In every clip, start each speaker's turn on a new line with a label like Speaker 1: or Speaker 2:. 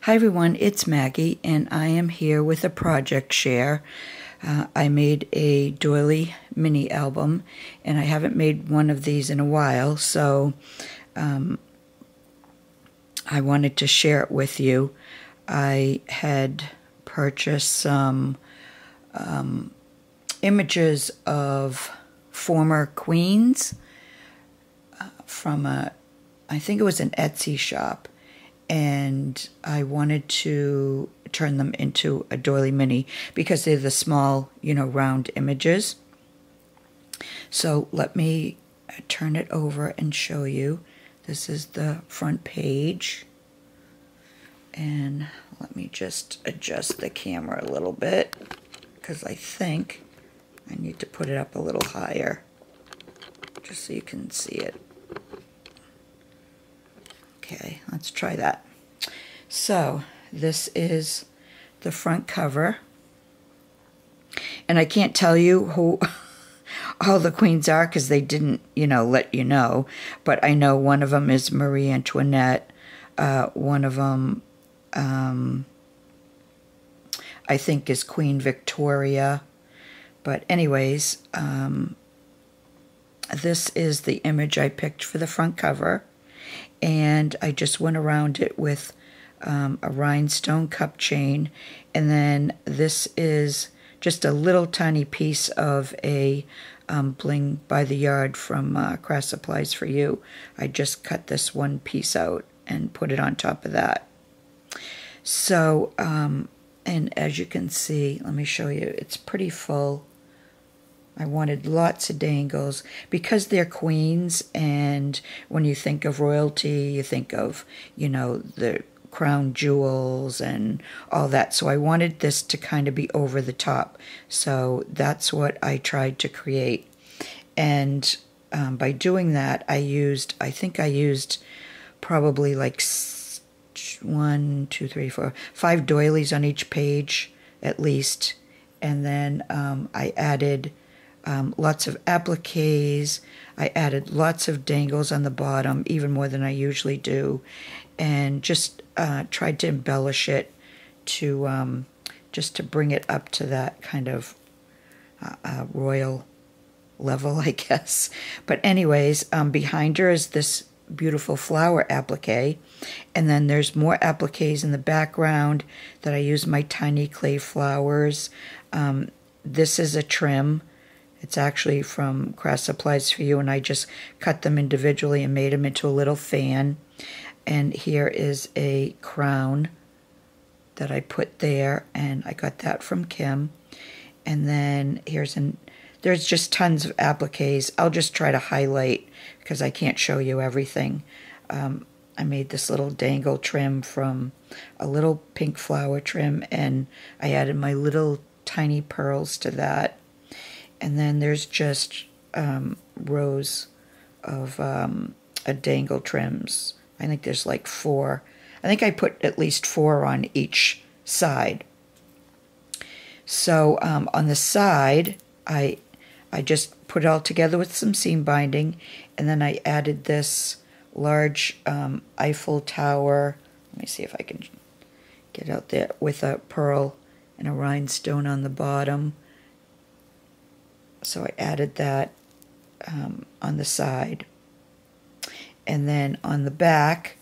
Speaker 1: Hi everyone, it's Maggie and I am here with a project share. I made a Doily mini album and I haven't made one of these in a while, so I wanted to share it with you. I had purchased some images of former queens from I think it was an Etsy shop, and I wanted to turn them into a Doily mini because they're the small, round images. So let me turn it over and show you. This is the front page. And let me just adjust the camera a little bit because I think I need to put it up a little higher just so you can see it. Okay, let's try that. So this is the front cover, and I can't tell you who all the queens are because they didn't, let you know, but I know one of them is Marie Antoinette, one of them I think is Queen Victoria, but anyways, this is the image I picked for the front cover. And I just went around it with a rhinestone cup chain. And then this is just a little tiny piece of a bling by the yard from Craft Supplies for You. I just cut this one piece out and put it on top of that. So, and as you can see, let me show you, it's pretty full. I wanted lots of dangles because they're queens, and when you think of royalty, you think of, the crown jewels and all that. So I wanted this to kind of be over the top. So that's what I tried to create. And by doing that, I think I used probably like 5 doilies on each page at least. And then I added lots of appliques. I added lots of dangles on the bottom, even more than I usually do, and just tried to embellish it to just to bring it up to that kind of royal level, I guess. But anyways, behind her is this beautiful flower applique, and then there's more appliques in the background that I use my tiny clay flowers. This is a trim. It's actually from Craft Supplies for You, and I just cut them individually and made them into a little fan. And here is a crown that I put there, and I got that from Kim. And then there's just tons of appliques. I'll just try to highlight because I can't show you everything. I made this little dangle trim from a little pink flower trim, and I added my little tiny pearls to that. And then there's just rows of dangle trims. I think there's like 4. I think I put at least 4 on each side. So on the side, I just put it all together with some seam binding, and then I added this large Eiffel Tower. Let me see if I can get out there with a pearl and a rhinestone on the bottom. So I added that on the side. And then on the back,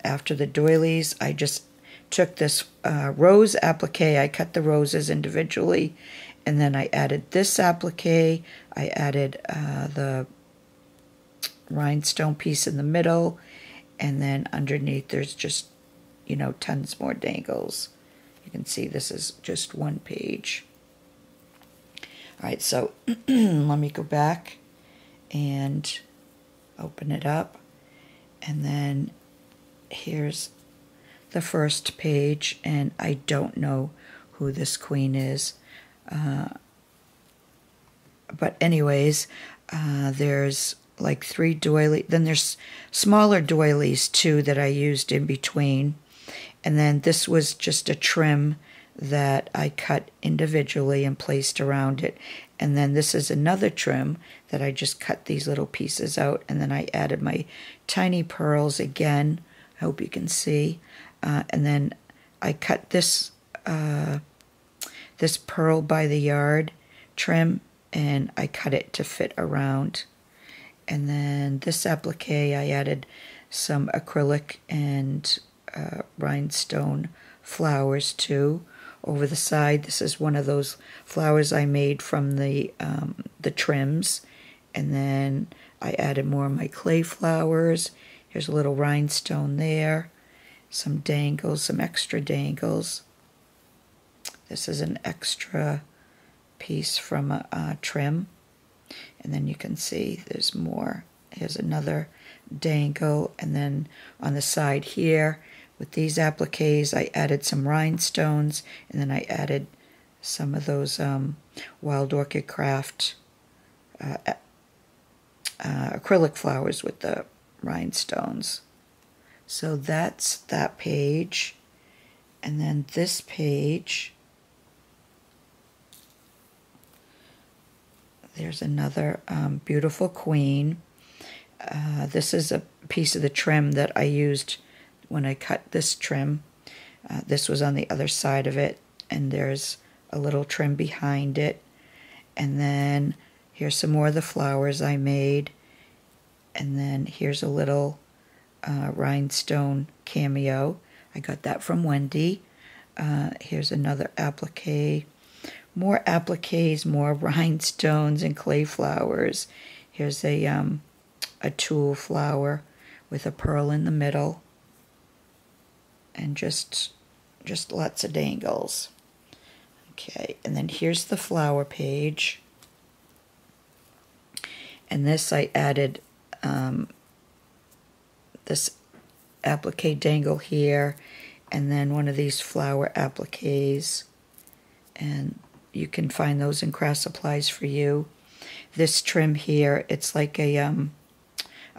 Speaker 1: after the doilies, I just took this rose applique. I cut the roses individually. And then I added this applique. I added the rhinestone piece in the middle. And then underneath there's just, tons more dangles. You can see this is just one page. All right, so let me go back and open it up. And then here's the first page, and I don't know who this queen is. But anyways, there's like 3 doilies. Then there's smaller doilies too that I used in between. And then this was just a trim that I cut individually and placed around it. And then this is another trim that I just cut these little pieces out, and then I added my tiny pearls again. I hope you can see. and then I cut this this pearl by the yard trim, and I cut it to fit around. And then this applique, I added some acrylic and rhinestone flowers too over the side. This is one of those flowers I made from the trims. And then I added more of my clay flowers. Here's a little rhinestone there, some dangles, some extra dangles. This is an extra piece from a trim. And then you can see there's more. Here's another dangle. And then on the side here, with these appliques, I added some rhinestones. And then I added some of those Wild Orchid Craft acrylic flowers with the rhinestones. So that's that page. And then this page, there's another beautiful queen. This is a piece of the trim that I used when I cut this trim. This was on the other side of it, and there's a little trim behind it. And then here's some more of the flowers I made. And then here's a little rhinestone cameo. I got that from Wendy. Here's another applique. More appliques, more rhinestones and clay flowers. Here's a tulle flower with a pearl in the middle. And just lots of dangles. Okay, and then here's the flower page. And this I added this applique dangle here, and then one of these flower appliques. And you can find those in Craft Supplies for You. This trim here, it's like a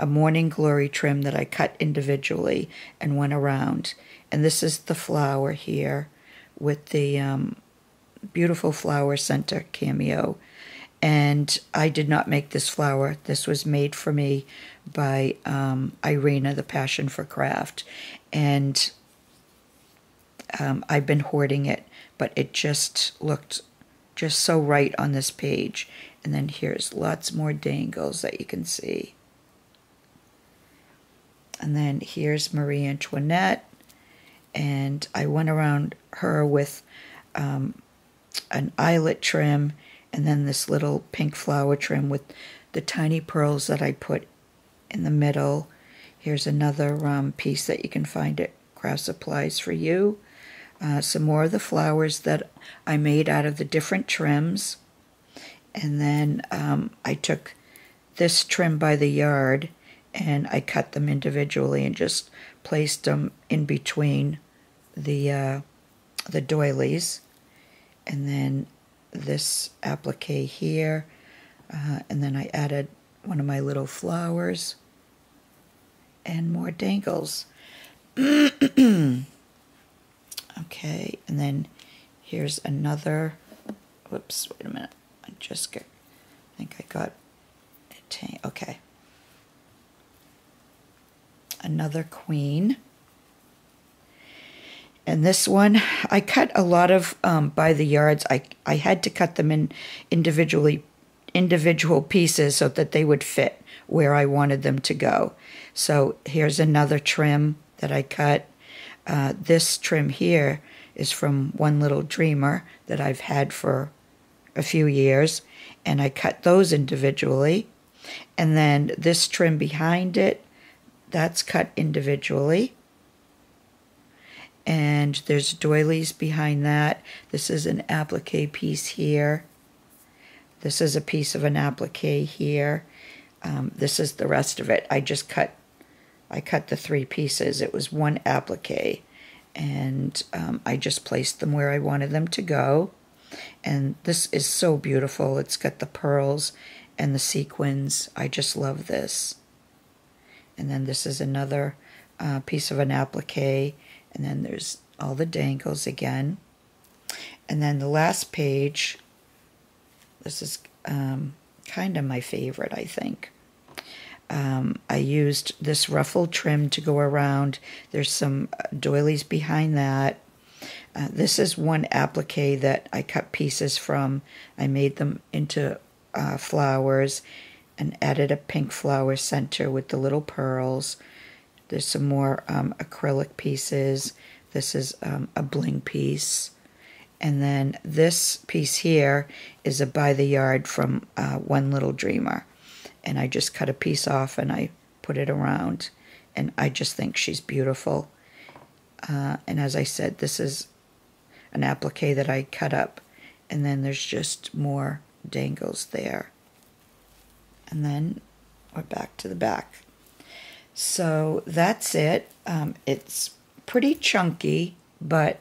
Speaker 1: Morning Glory trim that I cut individually and went around. And this is the flower here with the beautiful flower center cameo. And I did not make this flower. This was made for me by Irina, the Passion for Craft. And I've been hoarding it, but it just looked just so right on this page. And then here's lots more dangles that you can see. And then here's Marie Antoinette. And I went around her with an eyelet trim, and then this little pink flower trim with the tiny pearls that I put in the middle. Here's another piece that you can find at Craft Supplies for You. Some more of the flowers that I made out of the different trims. And then I took this trim by the yard and I cut them individually and just placed them in between the doilies. And then this applique here, and then I added one of my little flowers and more dangles. Okay, and then here's another, whoops, wait a minute, I think I got it, okay. Another queen. And this one, I cut a lot of by the yards. I had to cut them in individual pieces so that they would fit where I wanted them to go. So here's another trim that I cut. This trim here is from One Little Dreamer that I've had for a few years, and I cut those individually. And then this trim behind it, that's cut individually. And there's doilies behind that. This is an applique piece here. This is a piece of an applique here. This is the rest of it. I cut the 3 pieces. It was one applique. And I just placed them where I wanted them to go. And this is so beautiful. It's got the pearls and the sequins. I just love this. And then this is another piece of an applique. And then there's all the dangles again. And then the last page, this is kind of my favorite, I think. I used this ruffled trim to go around. There's some doilies behind that. This is one applique that I cut pieces from. I made them into flowers and added a pink flower center with the little pearls. There's some more acrylic pieces. This is a bling piece. And then this piece here is a by the yard from One Little Dreamer. And I just cut a piece off and I put it around. And I just think she's beautiful. And as I said, this is an applique that I cut up. And then there's just more dangles there. And then we're back to the back. So that's it. It's pretty chunky, but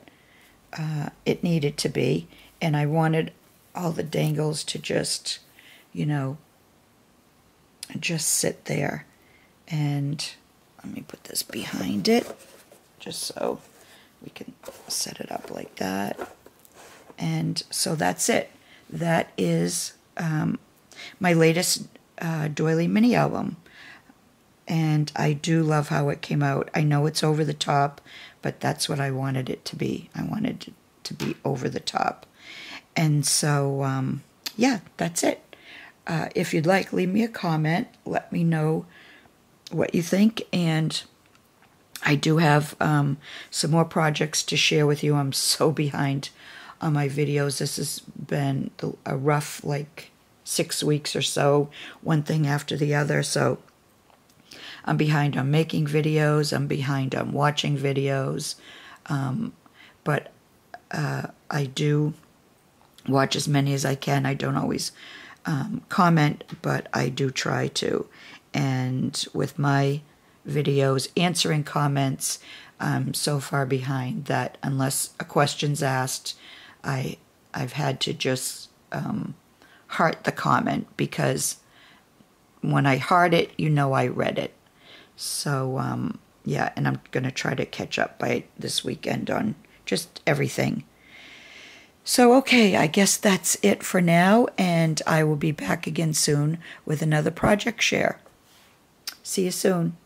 Speaker 1: it needed to be. And I wanted all the dangles to just, you know, just sit there. And let me put this behind it, just so we can set it up like that. And so that's it. That is my latest Doily mini album. And I do love how it came out. I know it's over the top, but that's what I wanted it to be. I wanted it to be over the top. And so, yeah, that's it. If you'd like, leave me a comment. Let me know what you think. And I do have some more projects to share with you. I'm so behind on my videos. This has been a rough, 6 weeks or so, one thing after the other. So I'm behind on making videos. I'm behind on watching videos. But I do watch as many as I can. I don't always comment, but I do try to. And with my videos answering comments, I'm so far behind that unless a question's asked, I've had to just heart the comment, because when I heart it, you know I read it. So, yeah, and I'm going to try to catch up by this weekend on just everything. So, okay, I guess that's it for now, and I will be back again soon with another project share. See you soon.